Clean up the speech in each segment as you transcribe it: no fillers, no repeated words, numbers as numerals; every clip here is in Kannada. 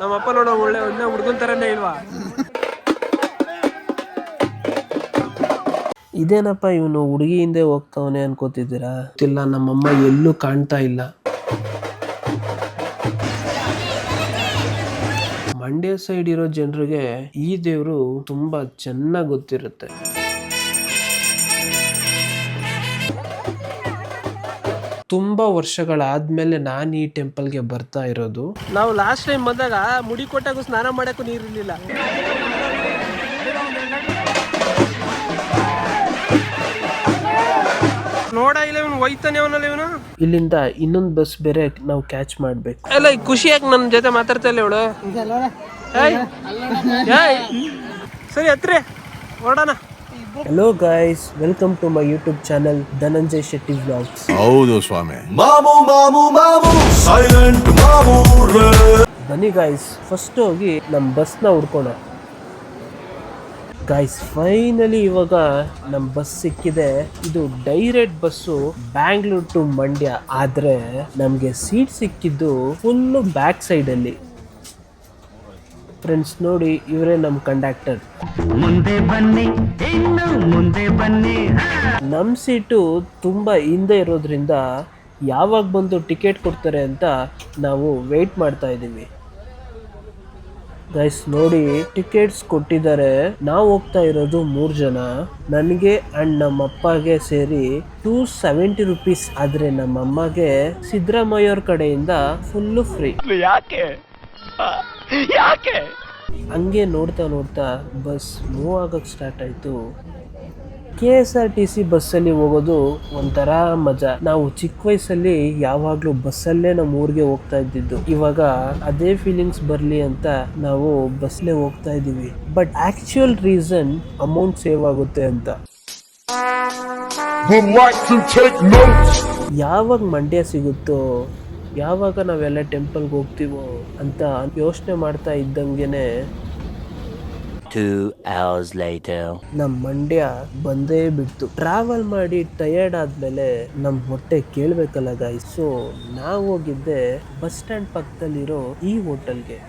ನಮ್ಮಪ್ಪ ನೋಡೋ ಒಳ್ಳೆ ಹುಡುಗನ್ ತರನೇ ಇಲ್ವಾ? ಇದೇನಪ್ಪ ಇವನು ಹುಡುಗಿ ಹಿಂದೆ ಹೋಗ್ತಾವನೆ ಅನ್ಕೋತಿದ್ದೀರಾ? ಇಲ್ಲ, ನಮ್ಮಮ್ಮ ಎಲ್ಲೂ ಕಾಣ್ತಾ ಇಲ್ಲ. ಮಂಡ್ಯ ಸೈಡ್ ಇರೋ ಜನರಿಗೆ ಈ ದೇವ್ರು ತುಂಬಾ ಚೆನ್ನಾಗಿ ಗೊತ್ತಿರುತ್ತೆ. ತುಂಬಾ ವರ್ಷಗಳಾದ್ಮೇಲೆ ನಾನು ಈ ಟೆಂಪಲ್ಗೆ ಬರ್ತಾ ಇರೋದು. ನಾವು ಲಾಸ್ಟ್ ಟೈಮ್ ಬಂದಾಗ ಮುಡಿ ಕೊಟ್ಟಾಗೂ ಸ್ನಾನ ಮಾಡಕ್ಕೂ ನೀರಿರ್ಲಿಲ್ಲ. ನೋಡ ಇಲ್ಲ ಇವನು ಹೋಯ್ತಾನೆ ಅವನಲ್ಲಿ ಇವನು. ಇಲ್ಲಿಂದ ಇನ್ನೊಂದು ಬಸ್ ಬೇರೆ ನಾವು ಕ್ಯಾಚ್ ಮಾಡ್ಬೇಕು. ಅಲ್ಲ ಖುಷಿಯಾಗಿ ನನ್ನ ಜೊತೆ ಮಾತಾಡ್ತಾ ಇಲ್ಲ ಇವಳು. ಸರಿ ಹತ್ರ ಹೊರಡೋಣ. Hello guys, welcome to my YouTube channel Dhananjay Shetty vlogs. ಹೌದು ಸ್ವಾಮಿ. ಮಾಮು ಮಾಮು ಮಾಮು ಸೈಲೆಂಟ್ ಮಾಮು. ಬನ್ನಿ ಗೈಸ್, ಫಸ್ಟ್ ಹೋಗಿ ನಮ್ಮ ಬಸ್ನ ಹುಡ್ಕೋಣ. ಗೈಸ್ ಫೈನಲಿ ಇವಾಗ ನಮ್ಮ ಬಸ್ ಸಿಕ್ಕಿದೆ. ಇದು direct bus Bangalore to Mandya. ಆದ್ರೆ ನಮ್ಗೆ ಸೀಟ್ ಸಿಕ್ಕಿದ್ದು ಫುಲ್ ಬ್ಯಾಕ್ ಸೈಡ್ ಅಲ್ಲಿ. ಫ್ರೆಂಡ್ಸ್ ನೋಡಿ, ಇವರೇ ನಮ್ಮ ಕಂಡಕ್ಟರ್. ಮುಂದೆ ಬನ್ನಿ, ಇನ್ನು ಮುಂದೆ ಬನ್ನಿ. ನಮ್ಮ ಸೀಟು ತುಂಬಾ ಹಿಂದೆ ಇರೋದ್ರಿಂದ ಯಾವಾಗ ಬಂದು ಟಿಕೆಟ್ ಕೊಡ್ತಾರೆ ಅಂತ ನಾವು ವೇಟ್ ಮಾಡ್ತಾ ಇದ್ದೀವಿ. ಗೈಸ್ ನೋಡಿ, ಟಿಕೆಟ್ಸ್ ಕೊಟ್ಟಿದ್ದಾರೆ. ನಾವು ಹೋಗ್ತಾ ಇರೋದು 3 ಜನ, ನನಗೆ ಅಂಡ್ ನಮ್ಮ ಅಪ್ಪಗೆ ಸೇರಿ 270 ರೂಪೀಸ್. ಆದ್ರೆ ನಮ್ಮ ಅಮ್ಮಗೆ ಸಿದ್ದರಾಮಯ್ಯ ಅವ್ರ ಕಡೆಯಿಂದ ಫುಲ್ಲು ಫ್ರೀ. ಯಾಕೆ ಯಾಕೆ ಹಂಗೆ ನೋಡ್ತಾ ನೋಡ್ತಾ ಬಸ್ ಮೂವ್ ಆಗಕ್ಕೆ ಸ್ಟಾರ್ಟ್ ಆಯ್ತು. KSRTC ಬಸ್ಸಲ್ಲಿ ಹೋಗೋದು ಒಂಥರ ಮಜಾ. ನಾವು ಚಿಕ್ಕ ವಯಸ್ಸಲ್ಲಿ ಯಾವಾಗ್ಲೂ ಬಸ್ಸಲ್ಲೇ ನಮ್ಮ ಊರಿಗೆ ಹೋಗ್ತಾ ಇದ್ದಿದ್ದು. ಇವಾಗ ಅದೇ ಫೀಲಿಂಗ್ಸ್ ಬರ್ಲಿ ಅಂತ ನಾವು ಬಸ್ಲೇ ಹೋಗ್ತಾ ಇದೀವಿ. But actual reason amount save ಆಗುತ್ತೆ ಅಂತ. ಯಾವಾಗ ಮಂಡ್ಯ ಸಿಗುತ್ತೋ, ಯಾವಾಗ ನಾವೆಲ್ಲ ಟೆಂಪಲ್ಗೆ ಹೋಗ್ತೀವೋ ಅಂತ ಯೋಚನೆ ಮಾಡ್ತಾ ಇದ್ದಂಗೆನೆ 2 hours later ನಮ್ ಮಂಡ್ಯ ಬಂದೇ ಬಿಡ್ತು. ಟ್ರಾವೆಲ್ ಮಾಡಿ ಟಯರ್ಡ್ ಆದ್ಮೇಲೆ ನಮ್ ಹೊಟ್ಟೆ ಕೇಳ್ಬೇಕಲ್ಲ ಗಾಯ್ಸ್. ಸೊ ನಾವು ಹೋಗಿದ್ದೆ ಬಸ್ ಸ್ಟ್ಯಾಂಡ್ ಪಕ್ಕದಲ್ಲಿರೋ ಈ ಹೋಟೆಲ್ಗೆ.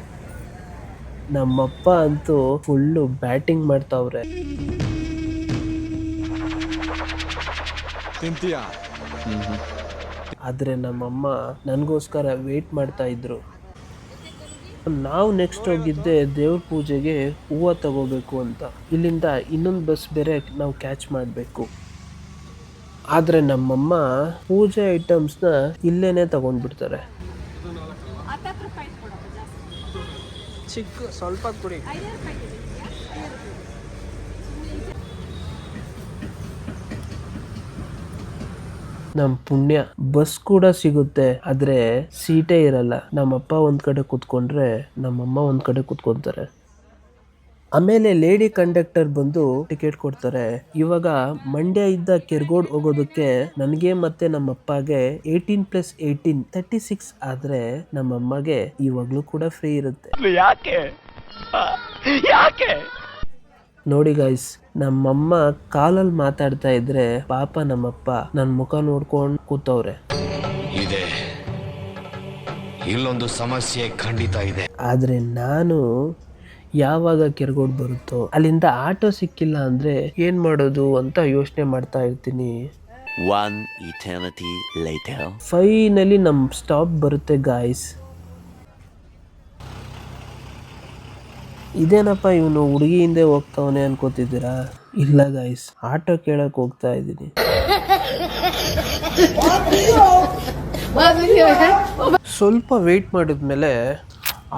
ನಮ್ಮಪ್ಪ ಅಂತೂ ಫುಲ್ಲು ಬ್ಯಾಟಿಂಗ್ ಮಾಡ್ತಾವ್ರೆ. ಆದ್ರೆ ನಮ್ಮಮ್ಮ ನನಗೋಸ್ಕರ ವೇಟ್ ಮಾಡ್ತಾ ಇದ್ರು. ನಾವು ನೆಕ್ಸ್ಟ್ ಹೋಗಿದ್ದೆ ದೇವ್ರ ಪೂಜೆಗೆ ಹೂವು ತಗೋಬೇಕು ಅಂತ. ಇಲ್ಲಿಂದ ಇನ್ನೊಂದು ಬಸ್ ಬೇರೆ ನಾವು ಕ್ಯಾಚ್ ಮಾಡಬೇಕು. ಆದರೆ ನಮ್ಮಮ್ಮ ಪೂಜೆ ಐಟಮ್ಸ್ನ ಇಲ್ಲೇನೆ ತಗೊಂಡ್ಬಿಡ್ತಾರೆ. ಚಿಕ್ಕ ಸ್ವಲ್ಪ ಕೊಡಿ. ನಮ್ ಪುಣ್ಯ ಬಸ್ ಕೂಡ ಸಿಗುತ್ತೆ, ಆದ್ರೆ ಸೀಟೇ ಇರಲ್ಲ. ನಮ್ಮಪ್ಪ ಒಂದ್ ಕಡೆ ಕೂತ್ಕೊಂಡ್ರೆ ನಮ್ಮಮ್ಮ ಒಂದ್ ಕಡೆ ಕೂತ್ಕೊಂತಾರೆ. ಆಮೇಲೆ ಲೇಡಿ ಕಂಡಕ್ಟರ್ ಬಂದು ಟಿಕೆಟ್ ಕೊಡ್ತಾರೆ. ಇವಾಗ ಮಂಡ್ಯ ಇದ್ದ ಕೆರ್ಗೋಡ್ ಹೋಗೋದಕ್ಕೆ ನನಗೆ ಮತ್ತೆ ನಮ್ಮಪ್ಪಗೆ 18+18 36. ಆದ್ರೆ ನಮ್ಮಮ್ಮಗೆ ಇವಾಗ್ಲೂ ಕೂಡ ಫ್ರೀ ಇರುತ್ತೆ. ಯಾಕೆ ಯಾಕೆ ನೋಡಿ ಗೈಸ್, ನಮ್ಮಮ್ಮ ಕಾಲಲ್ಲಿ ಮಾತಾಡ್ತಾ ಇದ್ರೆ ಪಾಪ ನಮ್ಮಪ್ಪ ನನ್ನ ಮುಖ ನೋಡ್ಕೊಂಡು ಕೂತವ್ರೆ. ಇದೆ, ಇಲ್ಲೊಂದು ಸಮಸ್ಯೆ ಖಂಡಿತ ಇದೆ. ಆದ್ರೆ ನಾನು ಯಾವಾಗ ಕೆರ್ಗೋಡ್ ಬರುತ್ತೋ ಅಲ್ಲಿಂದ ಆಟೋ ಸಿಕ್ಕಿಲ್ಲ ಅಂದ್ರೆ ಏನ್ ಮಾಡೋದು ಅಂತ ಯೋಚನೆ ಮಾಡ್ತಾ ಇರ್ತೀನಿ. 1 eternity later ಫೈನಲಿ ನಮ್ ಸ್ಟಾಪ್ ಬರುತ್ತೆ ಗಾಯ್ಸ್. ಇದೇನಪ್ಪ ಇವನು ಹುಡುಗಿ ಹಿಂದೆ ಹೋಗ್ತಾವನೆ ಅನ್ಕೋತಿದ್ದೀರಾ? ಇಲ್ಲ ಗಾಯ್ಸ್, ಆಟೋ ಕೇಳಕ್ ಹೋಗ್ತಾ ಇದ್ದೀನಿ. ಸ್ವಲ್ಪ ವೇಟ್ ಮಾಡಿದ್ಮೇಲೆ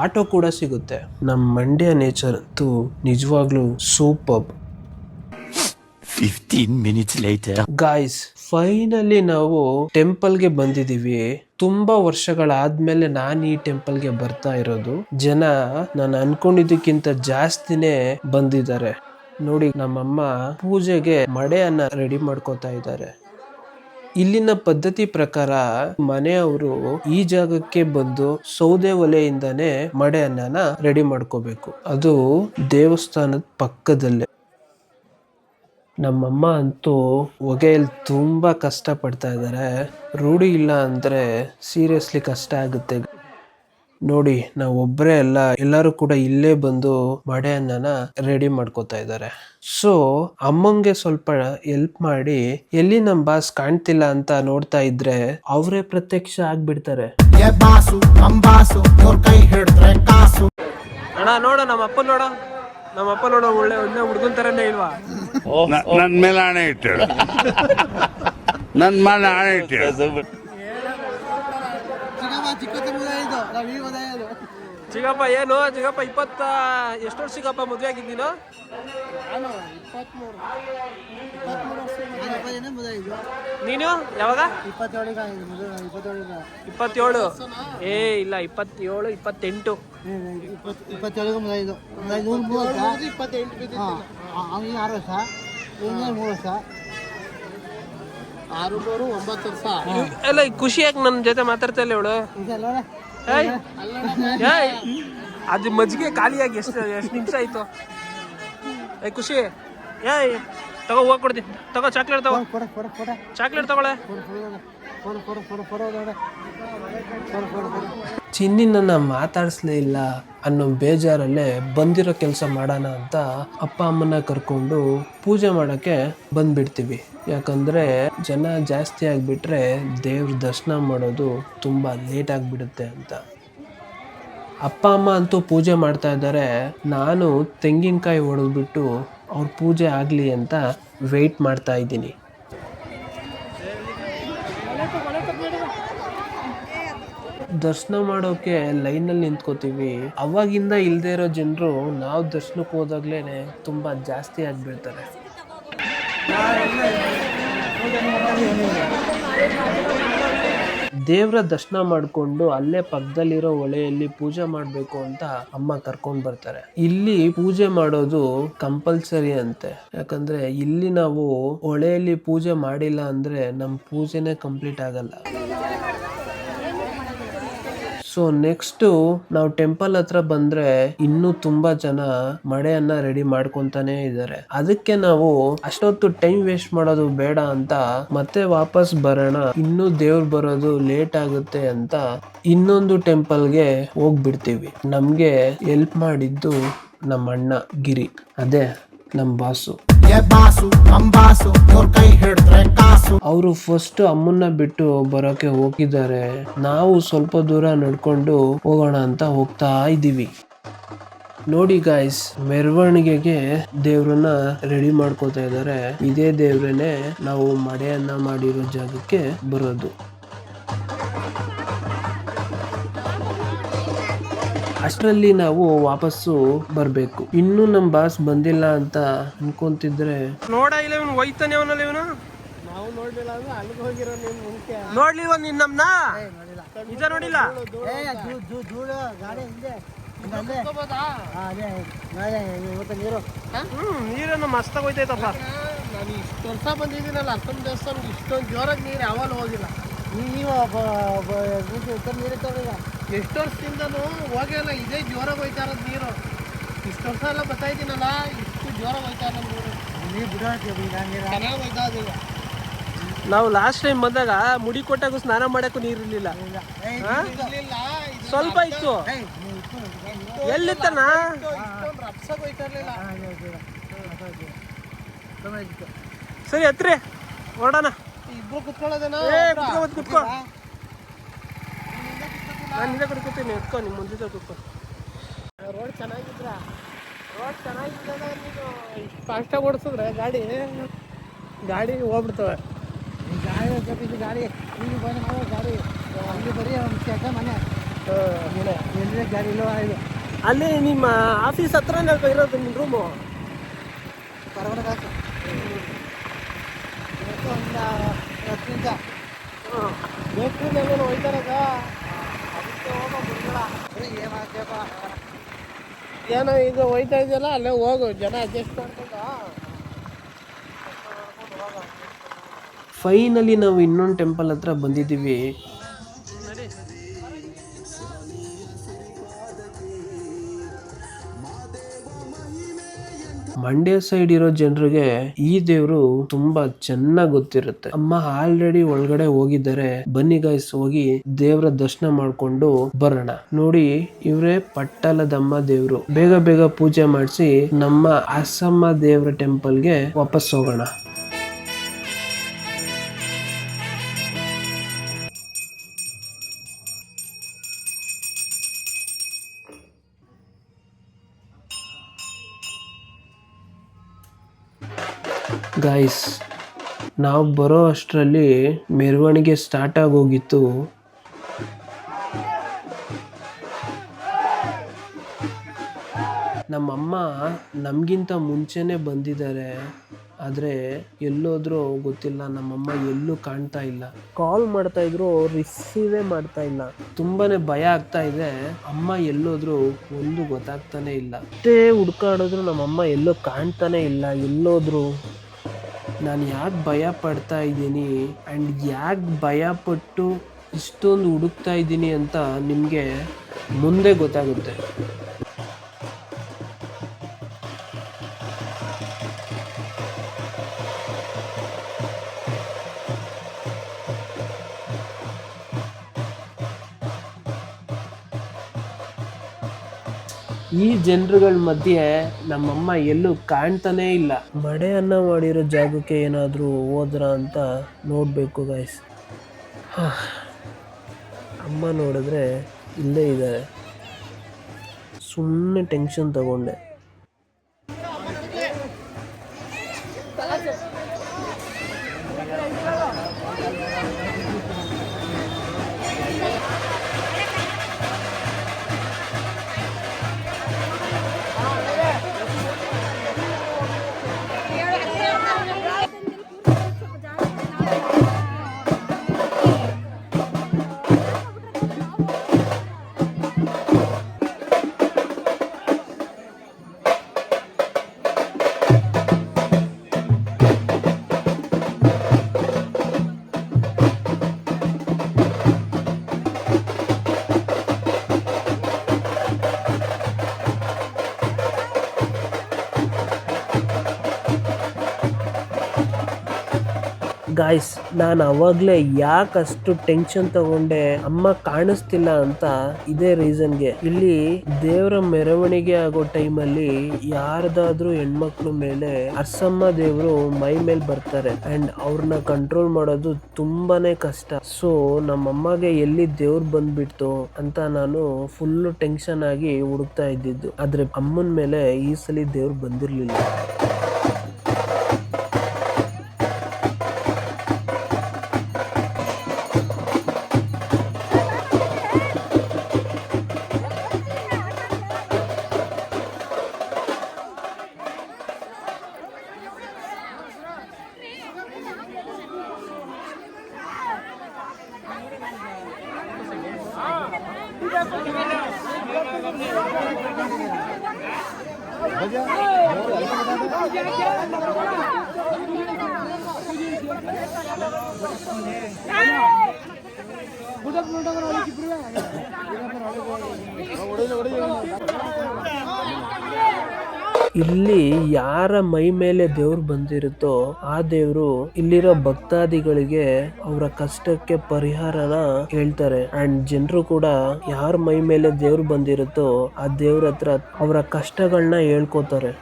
ಆಟೋ ಕೂಡ ಸಿಗುತ್ತೆ. ನಮ್ಮ ಮಂಡ್ಯ ನೇಚರ್ ಅಂತೂ ನಿಜವಾಗ್ಲೂ super. 15 minutes later guys finally ನಾವು ಟೆಂಪಲ್ಗೆ ಬಂದಿದೀವಿ. ತುಂಬಾ ವರ್ಷಗಳಾದ್ಮೇಲೆ ನಾನು ಈ ಟೆಂಪಲ್ಗೆ ಬರ್ತಾ ಇರೋದು. ಜನ ನಾನು ಅನ್ಕೊಂಡಿದ್ದಕ್ಕಿಂತ ಜಾಸ್ತಿನೇ ಬಂದಿದ್ದಾರೆ. ನೋಡಿ, ನಮ್ಮಮ್ಮ ಪೂಜೆಗೆ ಮಡೆಯನ್ನ ರೆಡಿ ಮಾಡ್ಕೋತಾ ಇದ್ದಾರೆ. ಇಲ್ಲಿನ ಪದ್ಧತಿ ಪ್ರಕಾರ ಮನೆಯವರು ಈ ಜಾಗಕ್ಕೆ ಬಂದು ಸೌದೆ ಒಲೆಯಿಂದಾನೇ ಮಡೆ ಅನ್ನನ ರೆಡಿ ಮಾಡ್ಕೋಬೇಕು. ಅದು ದೇವಸ್ಥಾನದ ಪಕ್ಕದಲ್ಲೇ. ನಮ್ಮಮ್ಮ ಅಂತೂ ಹೊಗೆಯಲ್ಲಿ ತುಂಬಾ ಕಷ್ಟ ಪಡ್ತಾ ಇದ್ದಾರೆ. ರೂಢಿ ಇಲ್ಲ ಅಂದ್ರೆ ಸೀರಿಯಸ್ಲಿ ಕಷ್ಟ ಆಗುತ್ತೆ. ನೋಡಿ ನಾವು ಒಬ್ಬರೇ ಅಲ್ಲ, ಎಲ್ಲರೂ ಕೂಡ ಇಲ್ಲೇ ಬಂದು ಮಡೆ ಅನ್ನನ ರೆಡಿ ಮಾಡ್ಕೋತಾ ಇದ್ದಾರೆ. ಸೊ ಅಮ್ಮಂಗೆ ಸ್ವಲ್ಪ ಹೆಲ್ಪ್ ಮಾಡಿ ಎಲ್ಲಿ ನಮ್ ಬಾಸ್ ಕಾಣ್ತಿಲ್ಲ ಅಂತ ನೋಡ್ತಾ ಇದ್ರೆ ಅವರೇ ಪ್ರತ್ಯಕ್ಷ ಆಗ್ಬಿಡ್ತಾರೆ. ಅಣ್ಣ ನೋಡ ನಮ್ಮಪ್ಪ ನೋಡ ಒಳ್ಳೆ ಹುಡುಗನ್ ತರನೇ ಇಲ್ವಾ? ನನ್ ಮೇಲೆ ಆಣೆ ಇಟ್ಟಳು, ನನ್ ಮೇಲೆ ಆಣೆ ಇಟ್ಟಳು. ಚಿಗಪ್ಪ ಏನು ಚಿಗಪ್ಪ ಎಷ್ಟು ವರ್ಷ ಸಿಗಪ್ಪ ಮದುವೆ ಆಗಿದ್ದೀನೋ? ನೀನು ಯಾವಾಗ? 27. ಏ ಇಲ್ಲ 27, 28. ಎಲ್ಲ ಖುಷಿಯಾಗಿ ನನ್ನ ಜೊತೆ ಮಾತಾಡ್ತಾ ಇಲ್ಲ ಇವಳು. ಅದು ಮಜ್ಜಿಗೆ ಖಾಲಿಯಾಗಿ ಎಷ್ಟು ನಿಮಿಷ ಆಯ್ತು? ಖುಷಿ ಏಯ್ ತಗೋ ಹೋಗಿ ಕೊಡ್ತೀನಿ, ತಗೋ ಚಾಕ್ಲೇಟ್ ತಗೋ, ಚಾಕ್ಲೇಟ್ ತಗೊಳ್ಳೆ. ಚಿನ್ನಿನ ಮಾತಾಡಿಸ್ಲೇ ಇಲ್ಲ ಅನ್ನೋ ಬೇಜಾರಲ್ಲೇ ಬಂದಿರೋ ಕೆಲಸ ಮಾಡೋಣ ಅಂತ ಅಪ್ಪ ಅಮ್ಮನ ಕರ್ಕೊಂಡು ಪೂಜೆ ಮಾಡೋಕ್ಕೆ ಬಂದ್ಬಿಡ್ತೀವಿ. ಯಾಕಂದರೆ ಜನ ಜಾಸ್ತಿ ಆಗಿಬಿಟ್ರೆ ದೇವ್ರ ದರ್ಶನ ಮಾಡೋದು ತುಂಬ ಲೇಟ್ ಆಗಿಬಿಡುತ್ತೆ ಅಂತ. ಅಪ್ಪ ಅಮ್ಮ ಅಂತೂ ಪೂಜೆ ಮಾಡ್ತಾ ಇದ್ದಾರೆ. ನಾನು ತೆಂಗಿನಕಾಯಿ ಹೊಡೆದ್ಬಿಟ್ಟು ಅವ್ರ ಪೂಜೆ ಆಗಲಿ ಅಂತ ವೆಯ್ಟ್ ಮಾಡ್ತಾ ಇದ್ದೀನಿ. ದರ್ಶನ ಮಾಡೋಕೆ ಲೈನಲ್ಲಿ ನಿಂತ್ಕೋತೀವಿ. ಅವಾಗಿಂದ ಇಲ್ಲದೆ ಇರೋ ಜನರು ನಾವು ದರ್ಶನಕ್ಕೆ ಹೋದಾಗ್ಲೇನೆ ತುಂಬ ಜಾಸ್ತಿ ಆಗಿಬಿಡ್ತಾರೆ. ದೇವರ ದರ್ಶನ ಮಾಡಿಕೊಂಡು ಅಲ್ಲೇ ಪಕ್ಕದಲ್ಲಿರೋ ಹೊಳೆಯಲ್ಲಿ ಪೂಜೆ ಮಾಡಬೇಕು ಅಂತ ಅಮ್ಮ ಕರ್ಕೊಂಡು ಬರ್ತಾರೆ. ಇಲ್ಲಿ ಪೂಜೆ ಮಾಡೋದು ಕಂಪಲ್ಸರಿ ಅಂತೆ. ಯಾಕಂದ್ರೆ ಇಲ್ಲಿ ನಾವು ಹೊಳೆಯಲ್ಲಿ ಪೂಜೆ ಮಾಡಿಲ್ಲ ಅಂದ್ರೆ ನಮ್ಮ ಪೂಜೆನೇ ಕಂಪ್ಲೀಟ್ ಆಗಲ್ಲ. ಸೊ ನೆಕ್ಸ್ಟ್ ನಾವು ಟೆಂಪಲ್ ಹತ್ರ ಬಂದ್ರೆ ಇನ್ನೂ ತುಂಬಾ ಜನ ಮಡೆಯನ್ನ ರೆಡಿ ಮಾಡ್ಕೊಂತಾನೆ ಇದ್ದಾರೆ. ಅದಕ್ಕೆ ನಾವು ಅಷ್ಟೊತ್ತು ಟೈಮ್ ವೇಸ್ಟ್ ಮಾಡೋದು ಬೇಡ ಅಂತ ಮತ್ತೆ ವಾಪಸ್ ಬರೋಣ, ಇನ್ನೂ ದೇವ್ರು ಬರೋದು ಲೇಟ್ ಆಗುತ್ತೆ ಅಂತ ಇನ್ನೊಂದು ಟೆಂಪಲ್ಗೆ ಹೋಗ್ಬಿಡ್ತೀವಿ. ನಮ್ಗೆ ಹೆಲ್ಪ್ ಮಾಡಿದ್ದು ನಮ್ಮ ಅಣ್ಣ ಗಿರಿ, ಅದೇ ನಮ್ಮ ಬಾಸು. ಅವರು ಫಸ್ಟ್ ಅಮ್ಮನ್ನ ಬಿಟ್ಟು ಬರೋಕೆ ಹೋಗಿದ್ದಾರೆ. ನಾವು ಸ್ವಲ್ಪ ದೂರ ನಡ್ಕೊಂಡು ಹೋಗೋಣ ಅಂತ ಹೋಗ್ತಾ ಇದ್ದೀವಿ. ನೋಡಿ ಗಾಯ್ಸ್, ಮೆರವಣಿಗೆಗೆ ದೇವ್ರನ್ನ ರೆಡಿ ಮಾಡ್ಕೋತಾ ಇದ್ದಾರೆ. ಇದೇ ದೇವ್ರನ್ನೇ ನಾವು ಮಡೆಯನ್ನ ಮಾಡಿರೋ ಜಾಗಕ್ಕೆ ಬರೋದು. ಅಷ್ಟರಲ್ಲಿ ನಾವು ವಾಪಸ್ಸು ಬರ್ಬೇಕು. ಇನ್ನು ನಮ್ ಬಾಸ್ ಬಂದಿಲ್ಲ ಅಂತ ಅನ್ಕೊಂತಿದ್ರೆ ನೋಡ ಇಲ್ಲ ಇವನು ಹೋಯ್ತಾನೆ. ಅವನಲ್ಲಿ ಇವನು ನಾವು ನೋಡ್ಲಿಲ್ಲ ಅಂದ್ರೆ ಅಲ್ಲಿಗೆ ಹೋಗಿರೋ ನೋಡ್ಲಿಲ್ವ ನೀನ್ ನಮ್ನ? ನಿಜ ನೋಡಿಲ್ಲ. ನೀರೇನು ಮಸ್ತಾಗ ಹೋಯ್ತೈತಪ್ಪ. ನಾನು ಇಷ್ಟು ವರ್ಷ ಬಂದಿದ್ದೀನಲ್ಲ ಅಷ್ಟೊಂದು ದೇವಸ್ಥಾನ ಇಷ್ಟೊಂದು ಜೋರಾಗಿ ನೀರು ಯಾವಾಗ ಹೋಗಿಲ್ಲ. ನೀವು ನೀರು ಎಷ್ಟು ವರ್ಷದಿಂದನೂ ಹೋಗಿಲ್ಲ, ಇದೇ ಜೋರಾಗಿ ಹೋಯ್ತಾ ಇರೋದು ನೀರು. ಇಷ್ಟು ವರ್ಷ ಎಲ್ಲ ಬರ್ತಾ ಇದ್ದೀನಲ್ಲ, ಇಷ್ಟು ಜೋರಾಗಿ ಹೋಯ್ತಾ ಇರೋದು ನೀರು. ಚೆನ್ನಾಗಿ ಹೋಯ್ತಾ ಇದ್ದೀವಿ. ನಾವು ಲಾಸ್ಟ್ ಟೈಮ್ ಬಂದಾಗ ಮುಡಿ ಕೊಟ್ಟಾಗೂ ಸ್ನಾನ ಮಾಡಕ್ಕೂ ನೀರಿರ್ಲಿಲ್ಲ, ಸ್ವಲ್ಪ ಇತ್ತು. ಎಲ್ಲಿತ್ತಣ್ಣ? ಸರಿ ಹತ್ರಿ ಹೊರಡೋಣ. ಇಬ್ರು ಕುತ್ಕೊಳ್ಳೋದೇನಾ? ಕುತ್ಕೋ, ನಾನು ಹಿಂದೆ ಕಡೆ ಕೂತೀನಿ. ಎತ್ಕೊ, ನಿಮ್ಮ ಮುಂದೆ ಕೂತ್ಕೊ. ರೋಡ್ ಚೆನ್ನಾಗಿದ್ರ? ರೋಡ್ ಚೆನ್ನಾಗಿದ್ದಾಗ ನೀನು ಇಷ್ಟು ಫಾಸ್ಟಾಗಿ ಓಡಿಸಿದ್ರೆ ಗಾಡಿ ಹೋಗ್ಬಿಡ್ತವೆ. ಗಾಡಿ ಇಲ್ಲಿ ಬಂದು ನಾವು ಗಾಡಿ ಅಲ್ಲಿ ಬರೀ ಒಂದು ಮನೆ ಎಲ್ಲಿ ಗಾಡಿ ಇಲ್ಲೋ ಇದು. ಅಲ್ಲಿ ನಿಮ್ಮ ಆಫೀಸ್ ಹತ್ರನೇ ಇರೋದು ನಿಮ್ಮ ರೂಮು? ಹೊರಗಡೆ ಹಾಕು ಒಂದು 10 ನಿಮಿಷ ಬೇಕ್ರಿನೆಲ್ಲ ಹೋಯ್ತಾರಾಗ. ಅದಕ್ಕೆ ಹೋಗೋ ಬಿಡ್ಬೇಡ. ಏನೋ ಈಗ ಹೋಯ್ತಾ ಇದೆಯಲ್ಲ, ಅಲ್ಲೇ ಹೋಗು, ಜನ ಅಡ್ಜಸ್ಟ್ ಮಾಡ್ಕೊಂಡು. ಫೈನಲಿ ನಾವು ಇನ್ನೊಂದು ಟೆಂಪಲ್ ಹತ್ರ ಬಂದಿದ್ದೀವಿ. ಮಂಡ್ಯ ಸೈಡ್ ಇರೋ ಜನರಿಗೆ ಈ ದೇವ್ರು ತುಂಬಾ ಚೆನ್ನಾಗಿ ಗೊತ್ತಿರುತ್ತೆ. ಅಮ್ಮ ಆಲ್ರೆಡಿ ಒಳಗಡೆ ಹೋಗಿದ್ದಾರೆ, ಬನ್ನಿ ಗೈಸ್ ಹೋಗಿ ದೇವರ ದರ್ಶನ ಮಾಡ್ಕೊಂಡು ಬರೋಣ. ನೋಡಿ ಇವ್ರೆ ಪಟ್ಟಲದಮ್ಮ ದೇವ್ರು. ಬೇಗ ಬೇಗ ಪೂಜೆ ಮಾಡಿಸಿ ನಮ್ಮ ಅಸಮ್ಮ ದೇವರ ಟೆಂಪಲ್ಗೆ ವಾಪಸ್ ಹೋಗೋಣ. ಗಾಯ್ಸ್ ನಾವು ಬರೋ ಅಷ್ಟರಲ್ಲಿ ಮೆರವಣಿಗೆ ಸ್ಟಾರ್ಟ್ ಆಗೋಗಿತ್ತು. ನಮ್ಮಮ್ಮ ನಮಗಿಂತ ಮುಂಚೆನೆ ಬಂದಿದ್ದಾರೆ, ಆದರೆ ಎಲ್ಲೋದ್ರೂ ಗೊತ್ತಿಲ್ಲ. ನಮ್ಮಮ್ಮ ಎಲ್ಲೂ ಕಾಣ್ತಾ ಇಲ್ಲ. ಕಾಲ್ ಮಾಡ್ತಾ ಇದ್ರು, ರಿಸೀವೇ ಮಾಡ್ತಾ ಇಲ್ಲ. ತುಂಬಾನೇ ಭಯ ಆಗ್ತಾ ಇದೆ. ಅಮ್ಮ ಎಲ್ಲೋದ್ರು ಒಂದು ಗೊತ್ತಾಗ್ತಾನೆ ಇಲ್ಲ. ಅಷ್ಟೇ ಹುಡ್ಕಾಡಿದ್ರು ನಮ್ಮಮ್ಮ ಎಲ್ಲೋ ಕಾಣ್ತಾನೆ ಇಲ್ಲ. ಎಲ್ಲೋದ್ರು ನಾನು ಯಾಕೆ ಭಯ ಪಡ್ತಾ ಇದ್ದೀನಿ ಆ್ಯಂಡ್ ಯಾಕೆ ಭಯ ಪಟ್ಟು ಇಷ್ಟೊಂದು ಹುಡುಕ್ತಾ ಇದ್ದೀನಿ ಅಂತ ನಿಮಗೆ ಮುಂದೆ ಗೊತ್ತಾಗುತ್ತೆ. ಈ ಜನರುಗಳ ಮಧ್ಯೆ ನಮ್ಮಮ್ಮ ಎಲ್ಲೂ ಕಾಣ್ತಾನೇ ಇಲ್ಲ. ಮಡೆ ಅನ್ನ ಮಾಡಿರೋ ಜಾಗಕ್ಕೆ ಏನಾದರೂ ಹೋದ್ರ ಅಂತ ನೋಡಬೇಕು ಗೈಸ್. ಅಮ್ಮ ನೋಡಿದ್ರೆ ಇಲ್ಲೇ ಇದ್ದಾರೆ. ಸುಮ್ಮನೆ ಟೆನ್ಷನ್ ತಗೊಂಡೆ. ಗಾಯ್ಸ್ ನಾನು ಅವಾಗಲೇ ಯಾಕಷ್ಟು ಟೆನ್ಷನ್ ತಗೊಂಡೆ ಅಮ್ಮ ಕಾಣಿಸ್ತಿಲ್ಲ ಅಂತ ಇದೇ ರೀಸನ್ಗೆ. ಇಲ್ಲಿ ದೇವರ ಮೆರವಣಿಗೆ ಆಗೋ ಟೈಮಲ್ಲಿ ಯಾರ್ದಾದ್ರೂ ಹೆಣ್ಮಕ್ಳು ಮೇಲೆ ಅರ್ಸಮ್ಮ ದೇವರು ಮೈ ಮೇಲೆ ಬರ್ತಾರೆ ಅಂಡ್ ಅವ್ರನ್ನ ಕಂಟ್ರೋಲ್ ಮಾಡೋದು ತುಂಬಾನೇ ಕಷ್ಟ. ಸೊ ನಮ್ಮಮ್ಮಗೆ ಎಲ್ಲಿ ದೇವ್ರು ಬಂದ್ಬಿಡ್ತು ಅಂತ ನಾನು ಫುಲ್ ಟೆನ್ಷನ್ ಆಗಿ ಹುಡುಕ್ತಾ ಇದ್ದಿದ್ದು. ಆದ್ರೆ ಅಮ್ಮನ ಮೇಲೆ ಈ ಸಲ ದೇವ್ರು ಬಂದಿರ್ಲಿಲ್ಲ. ಇಲ್ಲಿ ಯಾರ ಮೈ ಮೇಲೆ ದೇವ್ರು ಬಂದಿರುತ್ತೋ ಆ ದೇವ್ರು ಇಲ್ಲಿರೋ ಭಕ್ತಾದಿಗಳಿಗೆ ಅವರ ಕಷ್ಟಕ್ಕೆ ಪರಿಹಾರನ ಹೇಳ್ತಾರೆ. ಅಂಡ್ ಜನರು ಕೂಡ ಯಾರ ಮೈ ಮೇಲೆ ದೇವ್ರು ಬಂದಿರುತ್ತೋ ಆ ದೇವ್ರ ಹತ್ರ ಅವರ ಕಷ್ಟಗಳನ್ನ ಹೇಳ್ಕೋತಾರೆ.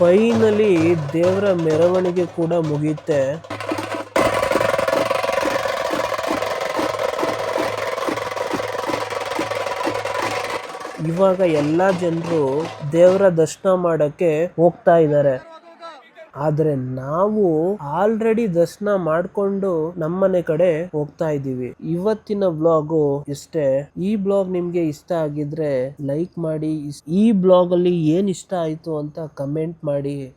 ಫೈನಲಿ ದೇವರ ಮೆರವಣಿಗೆ ಕೂಡ ಮುಗಿಯುತ್ತೆ. ಇವಾಗ ಎಲ್ಲ ಜನರು ದೇವರ ದರ್ಶನ ಮಾಡಕ್ಕೆ ಹೋಗ್ತಾ ಇದ್ದಾರೆ. ಆದ್ರೆ ನಾವು ಆಲ್ರೆಡಿ ದರ್ಶನ ಮಾಡ್ಕೊಂಡು ನಮ್ಮನೆ ಕಡೆ ಹೋಗ್ತಾ ಇದೀವಿ. ಇವತ್ತಿನ ಬ್ಲಾಗು ಇಷ್ಟೇ. ಈ ಬ್ಲಾಗ್ ನಿಮ್ಗೆ ಇಷ್ಟ ಆಗಿದ್ರೆ ಲೈಕ್ ಮಾಡಿ. ಈ ಬ್ಲಾಗ್ ಅಲ್ಲಿ ಏನ್ ಇಷ್ಟ ಆಯ್ತು ಅಂತ ಕಮೆಂಟ್ ಮಾಡಿ.